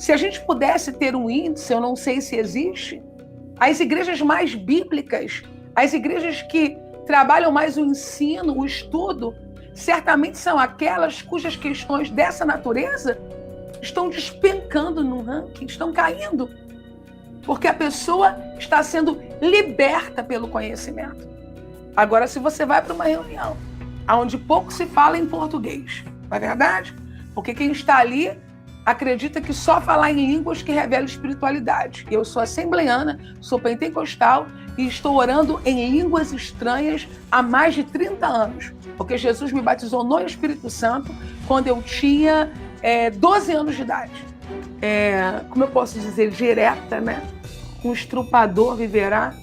Se a gente pudesse ter um índice, eu não sei se existe, as igrejas mais bíblicas, as igrejas que trabalham mais o ensino, o estudo, certamente são aquelas cujas questões dessa natureza estão despencando no ranking, estão caindo, porque a pessoa está sendo liberta pelo conhecimento. Agora, se você vai para uma reunião onde pouco se fala em português, não é verdade? Porque quem está ali acredita que só falar em línguas que revela espiritualidade. Eu sou assembleiana, sou pentecostal e estou orando em línguas estranhas há mais de 30 anos, porque Jesus me batizou no Espírito Santo quando eu tinha 12 anos de idade. Como eu posso dizer, direta, né? Um estrupador viverá,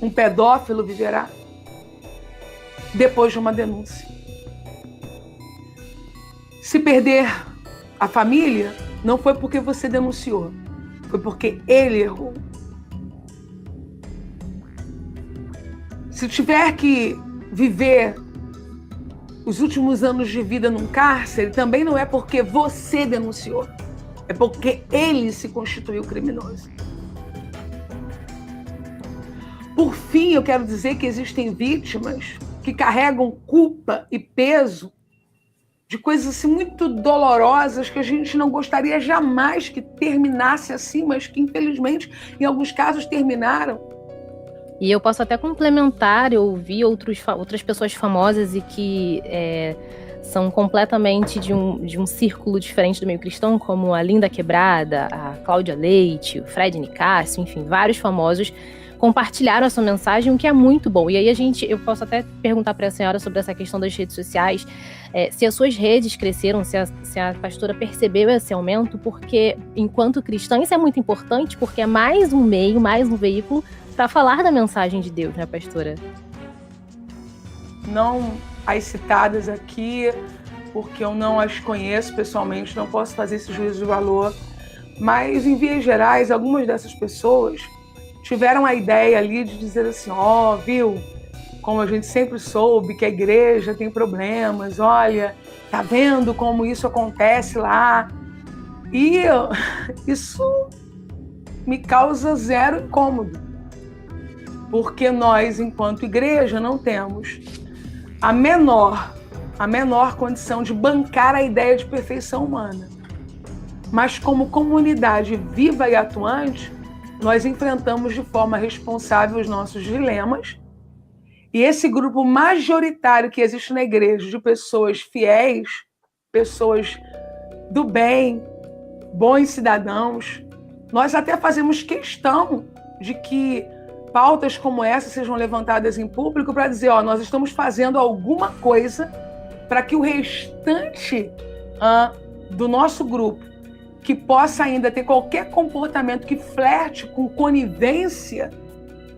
um pedófilo viverá, depois de uma denúncia. Se perder a família, não foi porque você denunciou, foi porque ele errou. Se tiver que viver os últimos anos de vida num cárcere, também não é porque você denunciou, é porque ele se constituiu criminoso. Por fim, eu quero dizer que existem vítimas que carregam culpa e peso de coisas assim, muito dolorosas que a gente não gostaria jamais que terminasse assim, mas que infelizmente em alguns casos terminaram. E eu posso até complementar, eu ouvi outras pessoas famosas e que são completamente de um círculo diferente do meio cristão, como a Linda Quebrada, a Cláudia Leite, o Fred Nicásio, enfim, vários famosos compartilharam a sua mensagem, o que é muito bom. E aí eu posso até perguntar para a senhora sobre essa questão das redes sociais, se as suas redes cresceram, se a pastora percebeu esse aumento, porque enquanto cristã isso é muito importante, porque é mais um meio, mais um veículo para falar da mensagem de Deus, né, pastora? Não as citadas aqui, porque eu não as conheço pessoalmente, não posso fazer esse juízo de valor, mas em vias gerais, algumas dessas pessoas tiveram a ideia ali de dizer assim, viu, como a gente sempre soube que a igreja tem problemas, olha, tá vendo como isso acontece lá? E isso me causa zero incômodo, porque nós, enquanto igreja, não temos a menor condição de bancar a ideia de perfeição humana. Mas como comunidade viva e atuante, nós enfrentamos de forma responsável os nossos dilemas, e esse grupo majoritário que existe na igreja, de pessoas fiéis, pessoas do bem, bons cidadãos, nós até fazemos questão de que pautas como essa sejam levantadas em público para dizer, nós estamos fazendo alguma coisa para que o restante do nosso grupo, que possa ainda ter qualquer comportamento que flerte com conivência,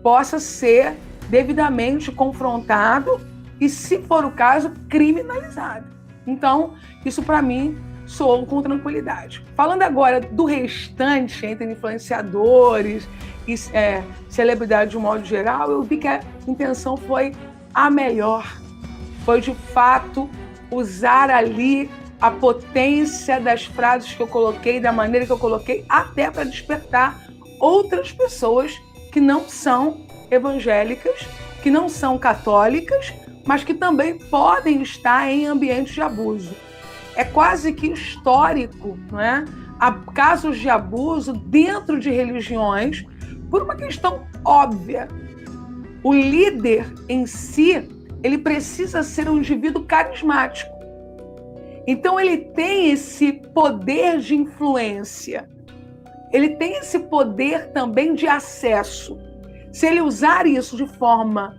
possa ser devidamente confrontado e, se for o caso, criminalizado. Então, isso para mim soou com tranquilidade. Falando agora do restante, entre influenciadores e celebridade de um modo geral, eu vi que a intenção foi a melhor. Foi, de fato, usar ali a potência das frases que eu coloquei, da maneira que eu coloquei, até para despertar outras pessoas que não são evangélicas, que não são católicas, mas que também podem estar em ambientes de abuso. É quase que histórico, não é? Há casos de abuso dentro de religiões por uma questão óbvia. O líder em si, ele precisa ser um indivíduo carismático. Então ele tem esse poder de influência, ele tem esse poder também de acesso. Se ele usar isso de forma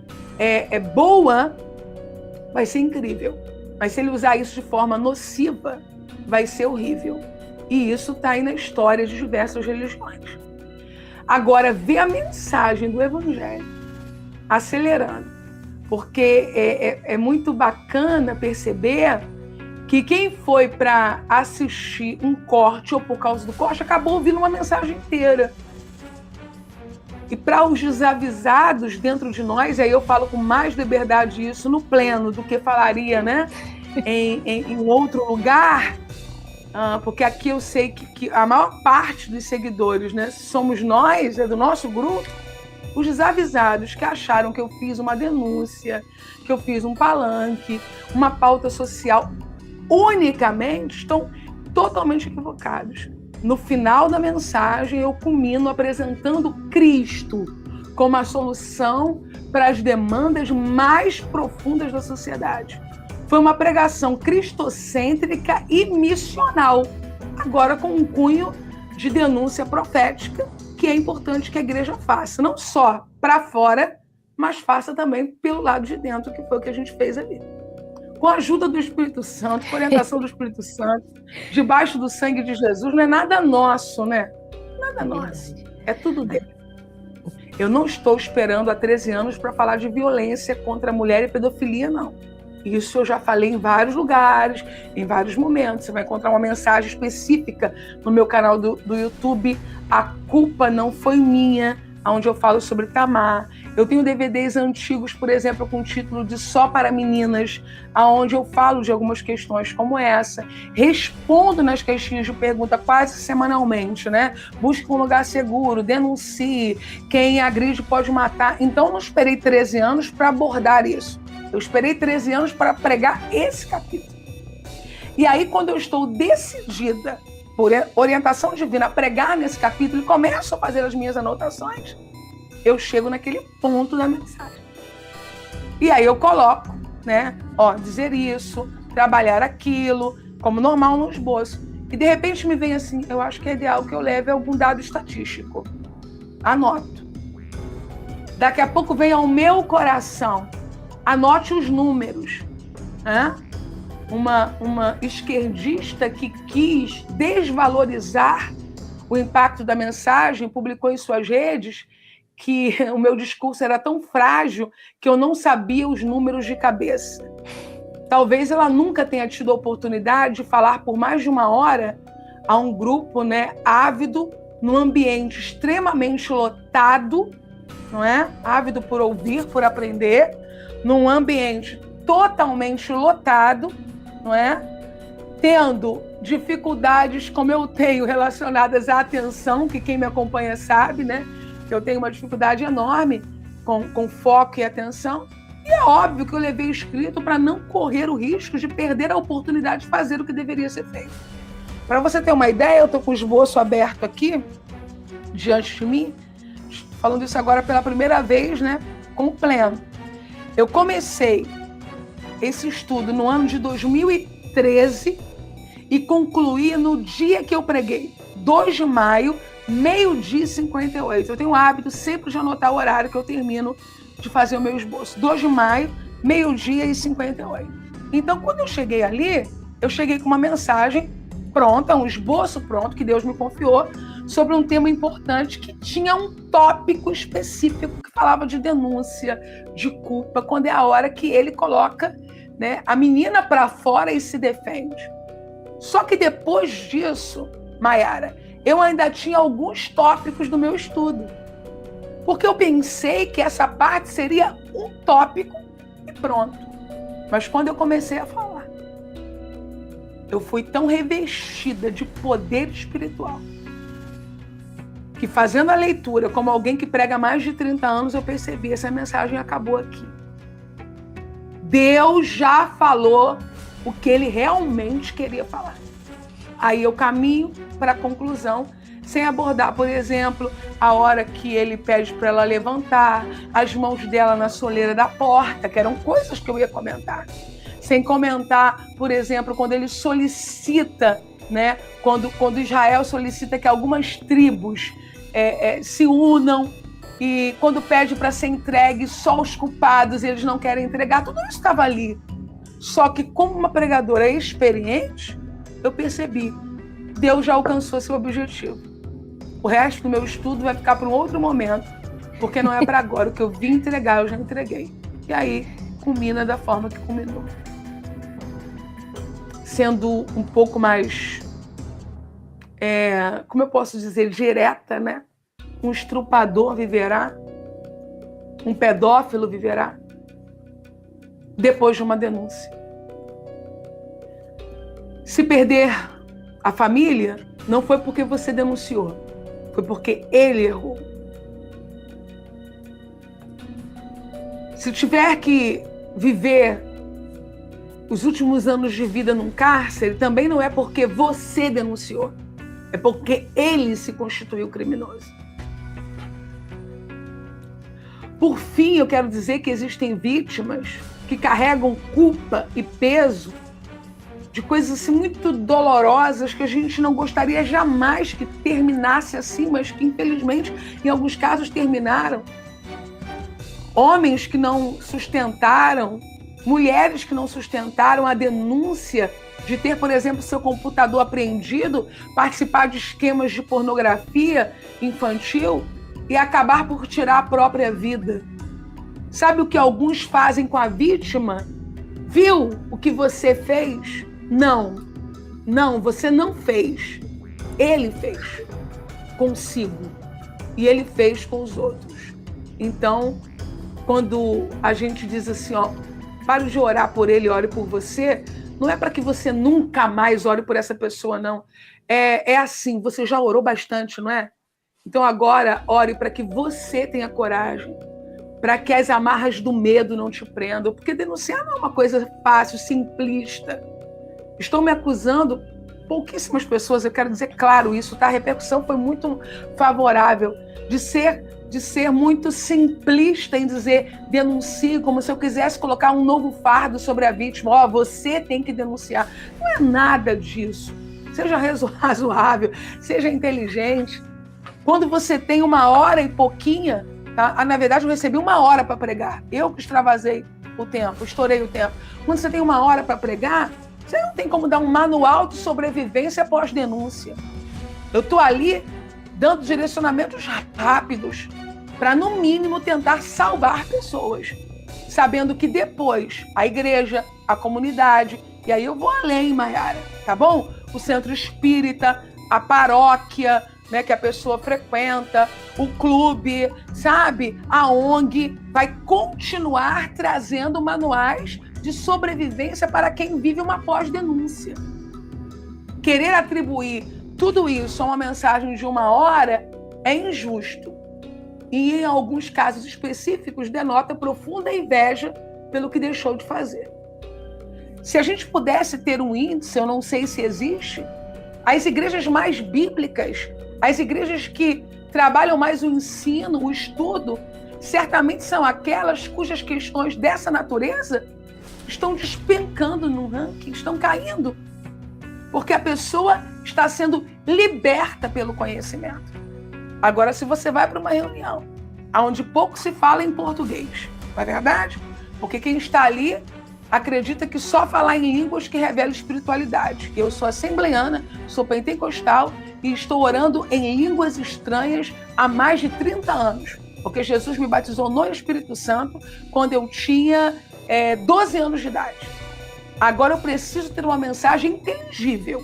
boa, vai ser incrível. Mas se ele usar isso de forma nociva, vai ser horrível. E isso está aí na história de diversas religiões. Agora, ver a mensagem do Evangelho acelerando, porque é muito bacana perceber que quem foi para assistir um corte ou por causa do corte acabou ouvindo uma mensagem inteira. E para os desavisados dentro de nós, aí eu falo com mais liberdade isso no pleno do que falaria, né, em outro lugar, porque aqui eu sei que a maior parte dos seguidores, né, somos nós, é do nosso grupo, os desavisados que acharam que eu fiz uma denúncia, que eu fiz um palanque, uma pauta social, unicamente estão totalmente equivocados. No final da mensagem, eu culmino apresentando Cristo como a solução para as demandas mais profundas da sociedade. Foi uma pregação cristocêntrica e missional, agora com um cunho de denúncia profética, que é importante que a igreja faça, não só para fora, mas faça também pelo lado de dentro, que foi o que a gente fez ali. Com a ajuda do Espírito Santo, com a orientação do Espírito Santo, debaixo do sangue de Jesus, não é nada nosso, né? Nada nosso. É tudo dele. Eu não estou esperando há 13 anos para falar de violência contra a mulher e pedofilia, não. Isso eu já falei em vários lugares, em vários momentos. Você vai encontrar uma mensagem específica no meu canal do YouTube, A Culpa Não Foi Minha, onde eu falo sobre Tamar. Eu tenho DVDs antigos, por exemplo, com o título de Só para Meninas, onde eu falo de algumas questões como essa. Respondo nas caixinhas de pergunta quase semanalmente, né? Busque um lugar seguro, denuncie, quem agride pode matar. Então, eu não esperei 13 anos para abordar isso. Eu esperei 13 anos para pregar esse capítulo. E aí, quando eu estou decidida, por orientação divina, a pregar nesse capítulo e começo a fazer as minhas anotações, eu chego naquele ponto da mensagem. E aí eu coloco, né? Dizer isso, trabalhar aquilo, como normal no esboço. E de repente me vem assim, eu acho que é ideal que eu leve algum dado estatístico. Anoto. Daqui a pouco vem ao meu coração. Anote os números. Né? Uma esquerdista que quis desvalorizar o impacto da mensagem, publicou em suas redes que o meu discurso era tão frágil que eu não sabia os números de cabeça. Talvez ela nunca tenha tido a oportunidade de falar por mais de 1 hora a um grupo, né, ávido, num ambiente extremamente lotado, não é? Ávido por ouvir, por aprender, num ambiente totalmente lotado, não é? Tendo dificuldades como eu tenho relacionadas à atenção, que quem me acompanha sabe, né? Que eu tenho uma dificuldade enorme com foco e atenção. E é óbvio que eu levei escrito para não correr o risco de perder a oportunidade de fazer o que deveria ser feito. Para você ter uma ideia, eu estou com o esboço aberto aqui, diante de mim, falando isso agora pela primeira vez, né? Com pleno. Eu comecei esse estudo no ano de 2013 e concluí no dia que eu preguei, 2 de maio, 12h58. Eu tenho o hábito sempre de anotar o horário que eu termino de fazer o meu esboço. 2 de maio, 12h58. Então, quando eu cheguei ali, eu cheguei com uma mensagem pronta, um esboço pronto, que Deus me confiou, sobre um tema importante que tinha um tópico específico que falava de denúncia, de culpa, quando é a hora que ele coloca, né, a menina para fora e se defende. Só que depois disso, Maiara, eu ainda tinha alguns tópicos do meu estudo. Porque eu pensei que essa parte seria um tópico e pronto. Mas quando eu comecei a falar, eu fui tão revestida de poder espiritual que, fazendo a leitura como alguém que prega há mais de 30 anos, eu percebi, essa mensagem acabou aqui. Deus já falou o que ele realmente queria falar. Aí eu caminho para a conclusão, sem abordar, por exemplo, a hora que ele pede para ela levantar as mãos dela na soleira da porta, que eram coisas que eu ia comentar. Sem comentar, por exemplo, quando ele solicita, né, quando Israel solicita que algumas tribos se unam, e quando pede para ser entregue só os culpados, eles não querem entregar, tudo isso estava ali. Só que, como uma pregadora experiente, eu percebi, Deus já alcançou seu objetivo. O resto do meu estudo vai ficar para um outro momento, porque não é para agora. O que eu vim entregar, eu já entreguei. E aí, culmina da forma que culminou. Sendo um pouco mais, como eu posso dizer, direta, né? Um estrupador viverá, um pedófilo viverá, depois de uma denúncia. Se perder a família, não foi porque você denunciou, foi porque ele errou. Se tiver que viver os últimos anos de vida num cárcere, também não é porque você denunciou, é porque ele se constituiu criminoso. Por fim, eu quero dizer que existem vítimas que carregam culpa e peso de coisas assim muito dolorosas que a gente não gostaria jamais que terminasse assim, mas que infelizmente em alguns casos terminaram. Homens que não sustentaram, mulheres que não sustentaram a denúncia de ter, por exemplo, seu computador apreendido, participar de esquemas de pornografia infantil e acabar por tirar a própria vida. Sabe o que alguns fazem com a vítima? Viu o que você fez? Não, você não fez. Ele fez consigo e ele fez com os outros. Então, quando a gente diz assim, pare de orar por ele, ore por você, não é para que você nunca mais ore por essa pessoa, não. É assim, você já orou bastante, não é? Então agora, ore para que você tenha coragem, para que as amarras do medo não te prendam, porque denunciar não é uma coisa fácil, simplista. Estou me acusando, pouquíssimas pessoas, eu quero dizer claro isso, tá? A repercussão foi muito favorável, de ser muito simplista em dizer denuncie, como se eu quisesse colocar um novo fardo sobre a vítima. Você tem que denunciar. Não é nada disso. Seja razoável, seja inteligente. Quando você tem 1 hora e pouquinha, tá? Na verdade eu recebi 1 hora para pregar. Eu que extravasei o tempo, estourei o tempo. Quando você tem 1 hora para pregar, você não tem como dar um manual de sobrevivência após denúncia. Eu estou ali dando direcionamentos rápidos para, no mínimo, tentar salvar pessoas, sabendo que depois a igreja, a comunidade, e aí eu vou além, Maiara, tá bom? O centro espírita, a paróquia, né, que a pessoa frequenta, o clube, sabe? A ONG vai continuar trazendo manuais de sobrevivência para quem vive uma pós-denúncia. Querer atribuir tudo isso a uma mensagem de 1 hora é injusto. E, em alguns casos específicos, denota profunda inveja pelo que deixou de fazer. Se a gente pudesse ter um índice, eu não sei se existe, as igrejas mais bíblicas, as igrejas que trabalham mais o ensino, o estudo, certamente são aquelas cujas questões dessa natureza estão despencando no ranking, estão caindo, porque a pessoa está sendo liberta pelo conhecimento. Agora, se você vai para uma reunião onde pouco se fala em português, não é verdade? Porque quem está ali acredita que só falar em línguas que revela espiritualidade. Eu sou assembleiana, sou pentecostal e estou orando em línguas estranhas há mais de 30 anos, porque Jesus me batizou no Espírito Santo quando eu tinha 12 anos de idade. Agora eu preciso ter uma mensagem inteligível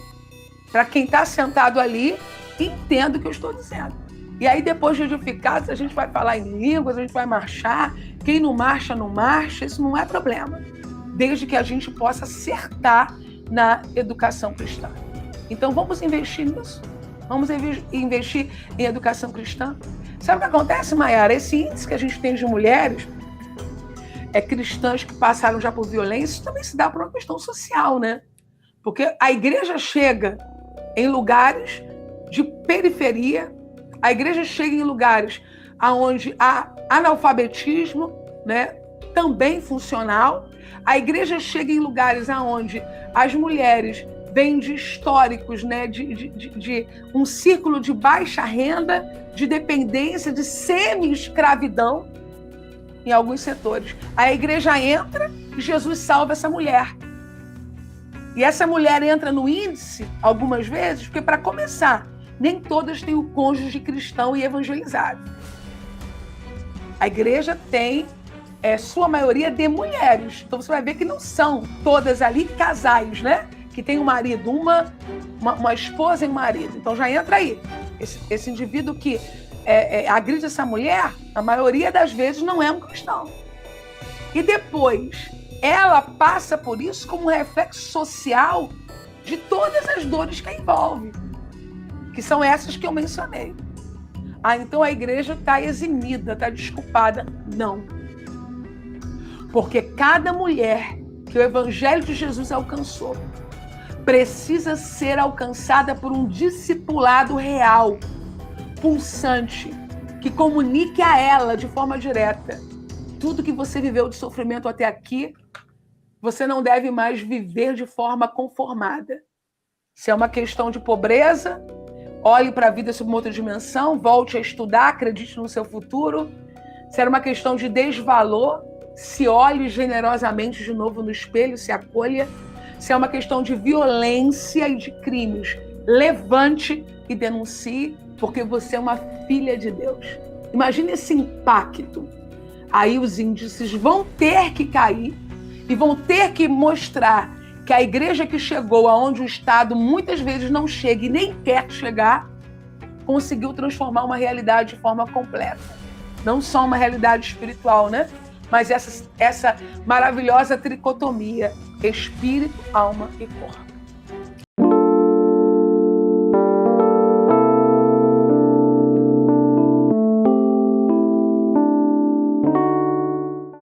para quem está sentado ali entenda o que eu estou dizendo. E aí, depois de edificados, a gente vai falar em línguas, a gente vai marchar. Quem não marcha, não marcha. Isso não é problema, desde que a gente possa acertar na educação cristã. Então, vamos investir nisso. Vamos investir em educação cristã. Sabe o que acontece, Maiara? Esse índice que a gente tem de mulheres cristãs que passaram já por violência, isso também se dá por uma questão social, né? Porque a igreja chega em lugares de periferia, a igreja chega em lugares onde há analfabetismo, né, também funcional, a igreja chega em lugares onde as mulheres vêm de históricos, né, de um círculo de baixa renda, de dependência, de semi-escravidão, em alguns setores. A igreja entra e Jesus salva essa mulher. E essa mulher entra no índice, algumas vezes, porque, para começar, nem todas têm o cônjuge cristão e evangelizado. A igreja tem, sua maioria, de mulheres. Então, você vai ver que não são todas ali casais, né? Que tem um marido, uma esposa e um marido. Então, já entra aí. Esse indivíduo que agride essa mulher, a maioria das vezes não é um cristão. E depois, ela passa por isso como um reflexo social de todas as dores que a envolve, que são essas que eu mencionei. Então a igreja está eximida, está desculpada. Não. Porque cada mulher que o Evangelho de Jesus alcançou precisa ser alcançada por um discipulado real, pulsante, que comunique a ela de forma direta. Tudo que você viveu de sofrimento até aqui, você não deve mais viver de forma conformada. Se é uma questão de pobreza, olhe para a vida sob uma outra dimensão, volte a estudar, acredite no seu futuro. Se era uma questão de desvalor, se olhe generosamente de novo no espelho, se acolha. Se é uma questão de violência e de crimes, levante e denuncie, porque você é uma filha de Deus. Imagine esse impacto. Aí os índices vão ter que cair e vão ter que mostrar que a igreja que chegou aonde o Estado muitas vezes não chega e nem quer chegar, conseguiu transformar uma realidade de forma completa. Não só uma realidade espiritual, né? Mas essa maravilhosa tricotomia, espírito, alma e corpo.